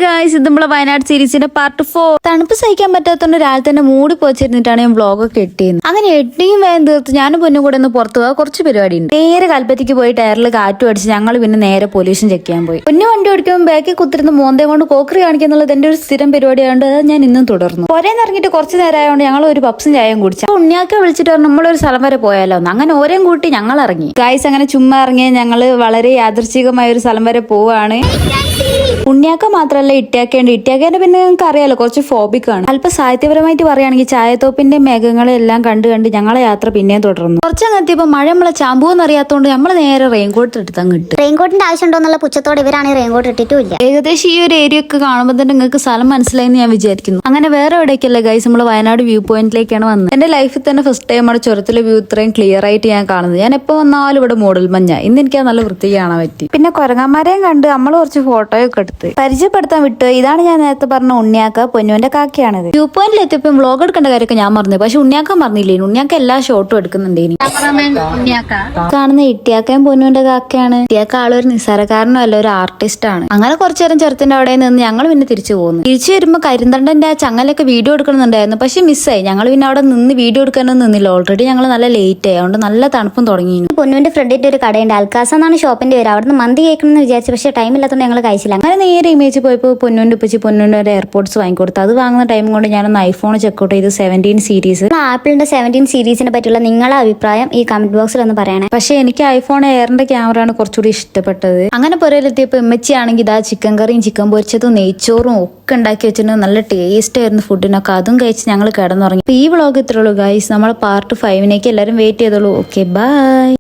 Guys ഇത് നമ്മളെ വയനാട് സീരീസിന്റെ പാർട്ട് 4. തണുപ്പ് സഹിക്കാൻ പറ്റാത്തോണ്ട് രാവിലെ തന്നെ മൂടി പോച്ചിരുന്നിട്ടാണ് ഞാൻ വ്ളോഗൊക്കെ എട്ടിയത്. അങ്ങനെ എട്ടിയും വേഗം തീർത്ത് ഞാനും പൊന്നും കൂടെ ഒന്ന് പുറത്തു പോകാൻ കുറച്ച് പരിപാടി ഉണ്ട്. നേരെ കൽപ്പറ്റയ്ക്ക് പോയി ടയറിൽ കാറ്റും അടിച്ച് ഞങ്ങൾ പിന്നെ നേരെ പൊല്യൂഷൻ ചെക്ക് ചെയ്യാൻ പോയി. പൊന്നു വണ്ടി ഓടിക്കുമ്പോൾ ബാക്കിൽ കുത്തിരുന്ന് മോന്തയും കൊണ്ട് കോക്കറി കാണിക്കുന്നുള്ളത് എന്റെ ഒരു സ്ഥിരം പരിപാടിയായതുകൊണ്ട് അത് ഞാൻ ഇന്നും തുടർന്നു. പുറേന്ന് ഇറങ്ങിയിട്ട് കുറച്ച് നേരമായതുകൊണ്ട് ഞങ്ങൾ ഒരു പപ്സും ചായയും കുടിച്ചു. ഉണ്ണിയാക്കെ വിളിച്ചിട്ട് പറഞ്ഞു നമ്മളൊരു സ്ഥലം വരെ പോയാലോ എന്ന്. അങ്ങനെ ഓരേം കൂട്ടി ഞങ്ങൾ ഇറങ്ങി. ഗൈസ് അങ്ങനെ ചുമ്മാ ഇറങ്ങിയ ഞങ്ങള് വളരെ യാദൃച്ഛികമായ ഒരു സ്ഥലം വരെ പോവാണ്. ഉണ്ണിയാക്ക മാത്രല്ല ഇട്ടിയാക്കേന്റെ പിന്നെ നിങ്ങൾക്ക് അറിയാലോ കുറച്ച് ഫോബിക് ആണ്. അല്പം സാഹിത്യപരമായിട്ട് പറയുകയാണെങ്കിൽ ചായത്തോപ്പിന്റെ മേഘങ്ങളെ എല്ലാം കണ്ട് ഞങ്ങളെ യാത്ര പിന്നെയും തുടർന്നു. കുറച്ചങ്ങെത്തിയപ്പോ മഴ നമ്മളെ ചാമ്പൂന്ന് അറിയാത്തോണ്ട് നമ്മള് നേരെ റെയിൻകോട്ട് എടുത്തങ്ങ് ഇട്ട്. റെയിൻകോട്ടിന്റെ ആവശ്യമുണ്ടോ എന്നുള്ള പുച്ഛത്തോടെ ഇവരാണ് റെയിൻകോട്ട് ഇട്ടിട്ടില്ല. ഏകദേശം ഈ ഒരു ഏരിയ ഒക്കെ കാണുമ്പോൾ തന്നെ നിങ്ങൾക്ക് സ്ഥലം മനസ്സിലായെന്ന് ഞാൻ വിചാരിക്കുന്നു. അങ്ങനെ വേറെ എവിടേക്കല്ല ഗൈസ് നമ്മള് വയനാട് വ്യൂ പോയിന്റിലേക്കാണ് വന്നത്. എന്റെ ലൈഫിൽ തന്നെ ഫസ്റ്റ് ടൈം ആണ് ചുരത്തിലെ വ്യൂ ഇത്രയും ക്ലിയർ ആയിട്ട് ഞാൻ കാണുന്നത്. ഞാൻ എപ്പോ വന്നാലും ഇവിടെ മൂടൽ മഞ്ഞ. ഇന്ന് എനിക്ക് നല്ല വൃത്തി കാണാൻ പറ്റി. പിന്നെ കുരങ്ങന്മാരെയും കണ്ട് നമ്മൾ കുറച്ച് ഫോട്ടോയൊക്കെ എടുത്ത് പരിചയപ്പെടുത്താൻ വിട്ട്. ഇതാണ് ഞാൻ നേരത്തെ പറഞ്ഞ ഉണ്ണിയാക്ക, പൊന്നുവിന്റെ കാക്കയാണിത്. വ്യൂ പോയിന്റിൽ എത്തിയപ്പോൾ വ്ളോഗ് എടുക്കേണ്ട കാര്യമൊക്കെ ഞാൻ മറന്നു. പക്ഷെ ഉണ്ണിയാക്ക മറന്നില്ലേ. ഉണ്ണിയാക്ക എല്ലാ ഷോട്ടും എടുക്കുന്നുണ്ടേനി. കാണുന്ന ഇട്ടിയാക്കയും പൊന്നുവിന്റെ കാക്കയാണ്. ഇട്ടിയാക്ക ആളൊരു നിസ്സാരക്കാരനും അല്ല, ഒരു ആർട്ടിസ്റ്റ് ആണ്. അങ്ങനെ കുറച്ചു നേരം ചെറുത്തിന്റെ അവിടെ നിന്ന് ഞങ്ങൾ പിന്നെ തിരിച്ചു പോകുന്നു. തിരിച്ചു വരുമ്പോ കരിന്തണ്ടന്റെ ആ ചങ്ങലൊക്കെ വീഡിയോ എടുക്കണമെന്നുണ്ടായിരുന്നു. പക്ഷെ മിസ്സായി. ഞങ്ങൾ പിന്നെ അവിടെ നിന്ന് വീഡിയോ എടുക്കാനൊന്നും നിന്നില്ല. ഓൾറെഡി ഞങ്ങൾ നല്ല ലേറ്റ് ആയി. അതുകൊണ്ട് നല്ല തണുപ്പും തുടങ്ങി. പൊന്നുവിന്റെ ഫ്രണ്ടിന്റെ ഒരു കടയുണ്ട്, അൽക്കാസ എന്നാണ് ഷോപ്പിന്റെ പേര്. അവിടുന്ന് മന്തി കേൾക്കണമെന്ന് വിചാരിച്ചു. പക്ഷേ ടൈം ഇല്ലാത്തതുകൊണ്ട് ഞങ്ങൾ കഴിച്ചില്ല. അങ്ങനെ നേരെ ഇമേജ് പോയപ്പോൾ പൊന്നുവിന്റെ ഉപ്പച്ചി പൊന്നുവിന്റെ ഒരു എയർപോർട്സ് വാങ്ങിക്കൊടുത്തു. അത് വാങ്ങുന്ന ടൈം കൊണ്ട് ഞാനൊന്ന് ഐഫോൺ ചെക്കൗട്ട് ചെയ്ത് 17 സീരീസ്. ആപ്പിളിന്റെ 17 സീരീസിനെ പറ്റിയുള്ള നിങ്ങളുടെ അഭിപ്രായം ഈ കമന്റ് ബോക്സിൽ ഒന്ന് പറയണേ. പക്ഷെ എനിക്ക് ഐഫോൺ എയറിന്റെ ക്യാമറ ആണ് കുറച്ചുകൂടി ഇഷ്ടപ്പെട്ടത്. അങ്ങനെ പുരയിലെത്തിയപ്പോൾ ഉമ്മച്ചിയാണെങ്കിൽ ഇതാ ചിക്കൻ കറിയും ചിക്കൻ പൊരിച്ചതും നെയ്ച്ചോറും ഒക്കെ ഉണ്ടാക്കി വെച്ചിട്ട് നല്ല ടേസ്റ്റ് ആയിരുന്നു ഫുഡിനൊക്കെ. അതും കഴിച്ച് ഞങ്ങൾ കിടന്നുറങ്ങി. ഈ വ്ളോഗ് ഇത്രയുള്ളൂ ഗൈസ്. നമ്മൾ പാർട്ട് 5 എല്ലാവരും വെയിറ്റ് ചെയ്തോളൂ. Okay bye.